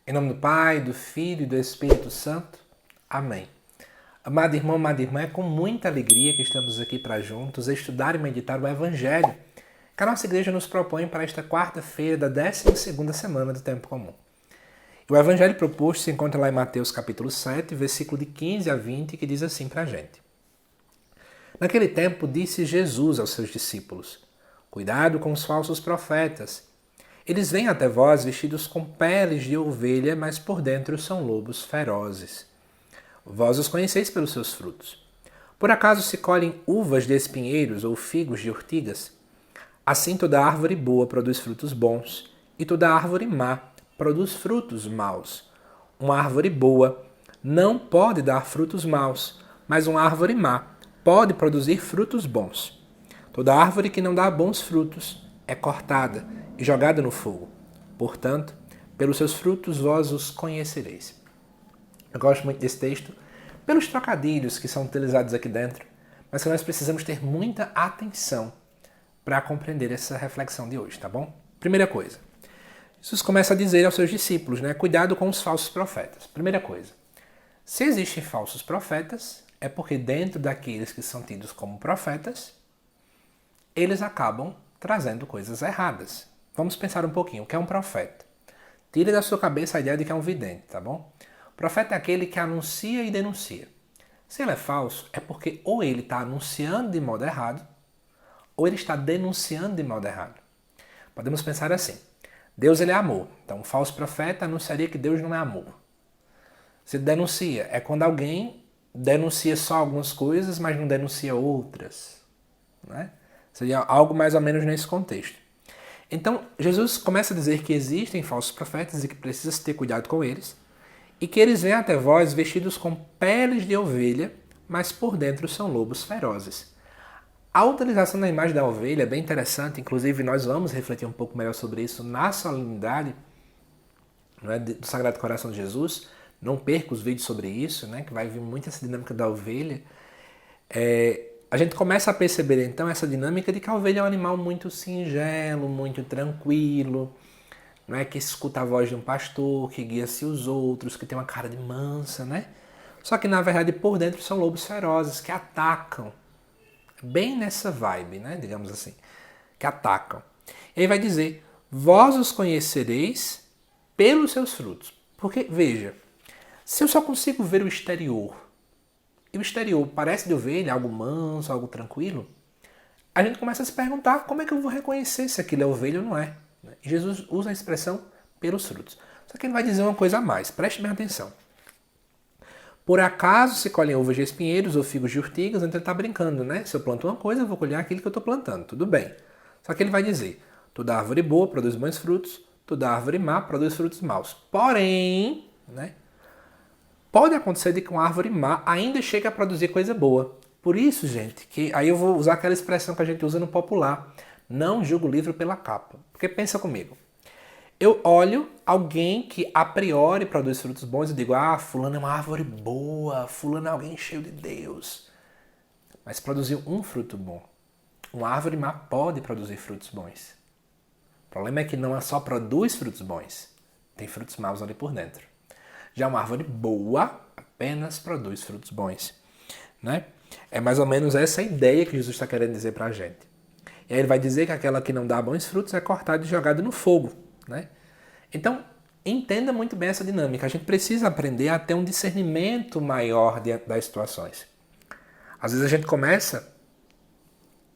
Em nome do Pai, do Filho e do Espírito Santo. Amém. Amado irmão, amada irmã, é com muita alegria que estamos aqui para juntos estudar e meditar o Evangelho que a nossa igreja nos propõe para esta quarta-feira da 12ª semana do Tempo Comum. E o Evangelho proposto se encontra lá em Mateus capítulo 7, versículo de 15 a 20, que diz assim para a gente. Naquele tempo disse Jesus aos seus discípulos: Cuidado com os falsos profetas. Eles vêm até vós vestidos com peles de ovelha, mas por dentro são lobos ferozes. Vós os conheceis pelos seus frutos. Por acaso se colhem uvas de espinheiros ou figos de urtigas? Assim toda árvore boa produz frutos bons, e toda árvore má produz frutos maus. Uma árvore boa não pode dar frutos maus, mas uma árvore má pode produzir frutos bons. Toda árvore que não dá bons frutos é cortada e jogada no fogo. Portanto, pelos seus frutos vós os conhecereis. Eu gosto muito desse texto pelos trocadilhos que são utilizados aqui dentro, mas que nós precisamos ter muita atenção para compreender essa reflexão de hoje, tá bom? Primeira coisa, Jesus começa a dizer aos seus discípulos, cuidado com os falsos profetas. Primeira coisa, se existem falsos profetas, é porque dentro daqueles que são tidos como profetas, eles acabam trazendo coisas erradas. Vamos pensar um pouquinho. O que é um profeta? Tire da sua cabeça a ideia de que é um vidente, tá bom? O profeta é aquele que anuncia e denuncia. Se ele é falso, é porque ou ele está anunciando de modo errado, ou ele está denunciando de modo errado. Podemos pensar assim. Deus ele é amor. Então, um falso profeta anunciaria que Deus não é amor. Se denuncia, é quando alguém denuncia só algumas coisas, mas não denuncia outras. Né? Seria algo mais ou menos nesse contexto. Então, Jesus começa a dizer que existem falsos profetas e que precisa se ter cuidado com eles, e que eles vêm até vós vestidos com peles de ovelha, mas por dentro são lobos ferozes. A utilização da imagem da ovelha é bem interessante, inclusive nós vamos refletir um pouco melhor sobre isso na solenidade do Sagrado Coração de Jesus. Não perca os vídeos sobre isso, que vai vir muito essa dinâmica da ovelha. A gente começa a perceber então essa dinâmica de que a ovelha é um animal muito singelo, muito tranquilo, que escuta a voz de um pastor, que guia-se os outros, que tem uma cara de mansa, Só que na verdade por dentro são lobos ferozes que atacam, bem nessa vibe, digamos assim, que atacam. E aí vai dizer, vós os conhecereis pelos seus frutos. Porque, veja, se eu só consigo ver o exterior, e o exterior parece de ovelha, algo manso, algo tranquilo, a gente começa a se perguntar como é que eu vou reconhecer se aquilo é ovelha ou não é. E Jesus usa a expressão pelos frutos. Só que ele vai dizer uma coisa a mais, preste bem atenção. Por acaso se colhem uvas de espinheiros ou figos de urtigas, então ele está brincando, Se eu planto uma coisa, eu vou colher aquilo que eu estou plantando, tudo bem. Só que ele vai dizer, toda árvore boa produz bons frutos, toda árvore má produz frutos maus. Porém, pode acontecer de que uma árvore má ainda chegue a produzir coisa boa. Por isso, gente, que aí eu vou usar aquela expressão que a gente usa no popular. Não julgo o livro pela capa. Porque pensa comigo. Eu olho alguém que a priori produz frutos bons e digo, fulano é uma árvore boa, fulano é alguém cheio de Deus. Mas produziu um fruto bom. Uma árvore má pode produzir frutos bons. O problema é que não só produz frutos bons, tem frutos maus ali por dentro. Já uma árvore boa apenas produz frutos bons. É mais ou menos essa ideia que Jesus está querendo dizer para a gente. E aí ele vai dizer que aquela que não dá bons frutos é cortada e jogada no fogo. Então, entenda muito bem essa dinâmica. A gente precisa aprender a ter um discernimento maior diante das situações. Às vezes a gente começa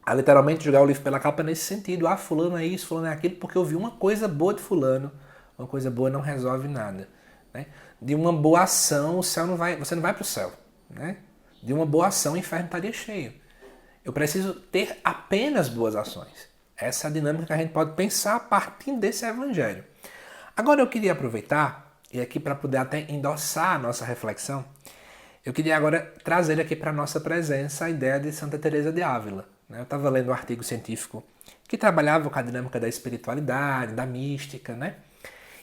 a literalmente jogar o livro pela capa nesse sentido. Fulano é isso, fulano é aquilo, porque eu vi uma coisa boa de fulano. Uma coisa boa não resolve nada. De uma boa ação, você não vai para o céu. De uma boa ação, o inferno estaria cheio. Eu preciso ter apenas boas ações. Essa é a dinâmica que a gente pode pensar a partir desse evangelho. Agora eu queria aproveitar, e aqui para poder até endossar a nossa reflexão, eu queria agora trazer aqui para a nossa presença a ideia de Santa Teresa de Ávila. Eu estava lendo um artigo científico que trabalhava com a dinâmica da espiritualidade, da mística,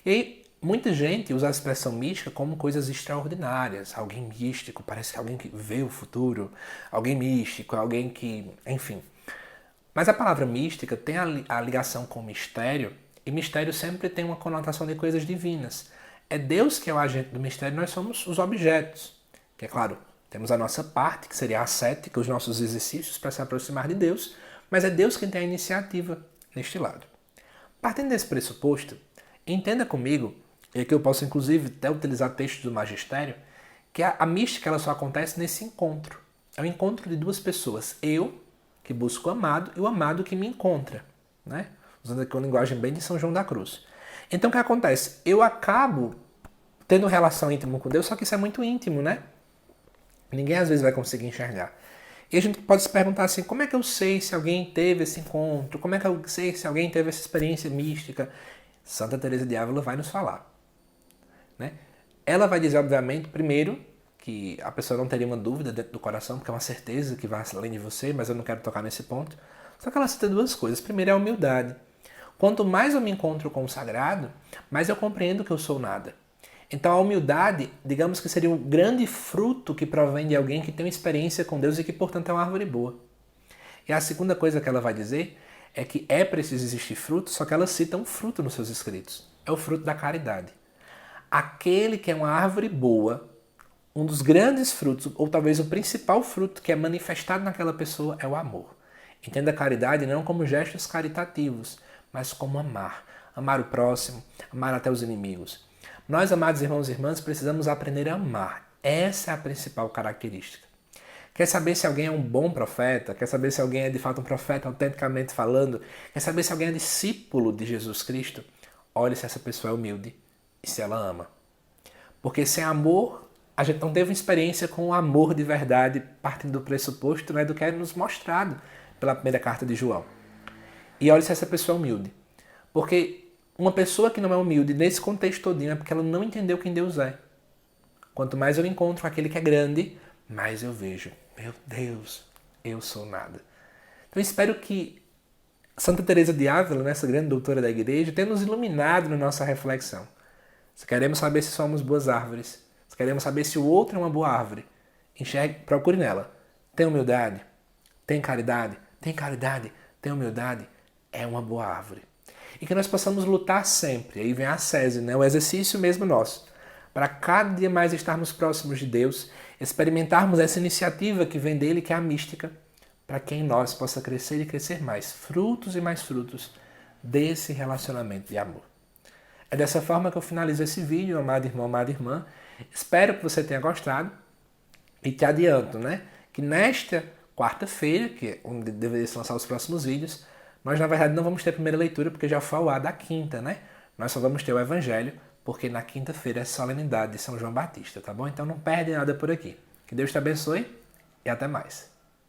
E aí, muita gente usa a expressão mística como coisas extraordinárias. Alguém místico, parece que alguém que vê o futuro. Alguém místico, alguém que... Enfim. Mas a palavra mística tem a ligação com mistério, e mistério sempre tem uma conotação de coisas divinas. é Deus que é o agente do mistério, nós somos os objetos. Que é claro, temos a nossa parte, que seria a ascética, os nossos exercícios para se aproximar de Deus, mas é Deus quem tem a iniciativa neste lado. Partindo desse pressuposto, entenda comigo, e aqui eu posso inclusive até utilizar textos do magistério, que a mística ela só acontece nesse encontro. É o encontro de duas pessoas. Eu, que busco o amado, e o amado que me encontra. Né? Usando aqui uma linguagem bem de São João da Cruz. Então o que acontece? Eu acabo tendo relação íntima com Deus, só que isso é muito íntimo, né? Ninguém às vezes vai conseguir enxergar. E a gente pode se perguntar assim, como é que eu sei se alguém teve esse encontro? Como é que eu sei se alguém teve essa experiência mística? Santa Teresa de Ávila vai nos falar. Né? Ela vai dizer, obviamente, primeiro, que a pessoa não teria uma dúvida dentro do coração, porque é uma certeza que vai além de você, mas eu não quero tocar nesse ponto. Só que ela cita duas coisas. Primeiro é a humildade. Quanto mais eu me encontro com o sagrado, mais eu compreendo que eu sou nada. Então a humildade, digamos que seria um grande fruto que provém de alguém que tem uma experiência com Deus e que, portanto, é uma árvore boa. E a segunda coisa que ela vai dizer é que é preciso existir fruto, só que ela cita um fruto nos seus escritos. É o fruto da caridade. Aquele que é uma árvore boa, um dos grandes frutos, ou talvez o principal fruto que é manifestado naquela pessoa é o amor. Entenda a caridade não como gestos caritativos, mas como amar. Amar o próximo, amar até os inimigos. Nós, amados irmãos e irmãs, precisamos aprender a amar. Essa é a principal característica. Quer saber se alguém é um bom profeta? Quer saber se alguém é de fato um profeta autenticamente falando? Quer saber se alguém é discípulo de Jesus Cristo? Olhe se essa pessoa é humilde e se ela ama. Porque sem amor, a gente não teve uma experiência com o amor de verdade, partindo do pressuposto, né, do que é nos mostrado pela primeira carta de João. E olhe se essa pessoa é humilde. Porque uma pessoa que não é humilde, nesse contexto todinho, é porque ela não entendeu quem Deus é. Quanto mais eu encontro aquele que é grande, mais eu vejo. Meu Deus, eu sou nada. Então eu espero que Santa Teresa de Ávila, essa grande doutora da igreja, tenha nos iluminado na nossa reflexão. Se queremos saber se somos boas árvores, se queremos saber se o outro é uma boa árvore, enxergue, procure nela. Tem humildade? Tem caridade? Tem caridade? Tem humildade? É uma boa árvore. E que nós possamos lutar sempre, aí vem a ascese, né? O exercício mesmo nosso, para cada dia mais estarmos próximos de Deus, experimentarmos essa iniciativa que vem dele, que é a mística, para que em nós possa crescer e crescer mais frutos e mais frutos desse relacionamento de amor. É dessa forma que eu finalizo esse vídeo, amado irmão, amada irmã. Espero que você tenha gostado e te adianto, né? Que nesta quarta-feira, que é onde deveria se lançar os próximos vídeos, nós, na verdade, não vamos ter a primeira leitura, porque já foi ao ar da quinta, né? Nós só vamos ter o Evangelho, porque na quinta-feira é solenidade de São João Batista, tá bom? Então não perde nada por aqui. Que Deus te abençoe e até mais.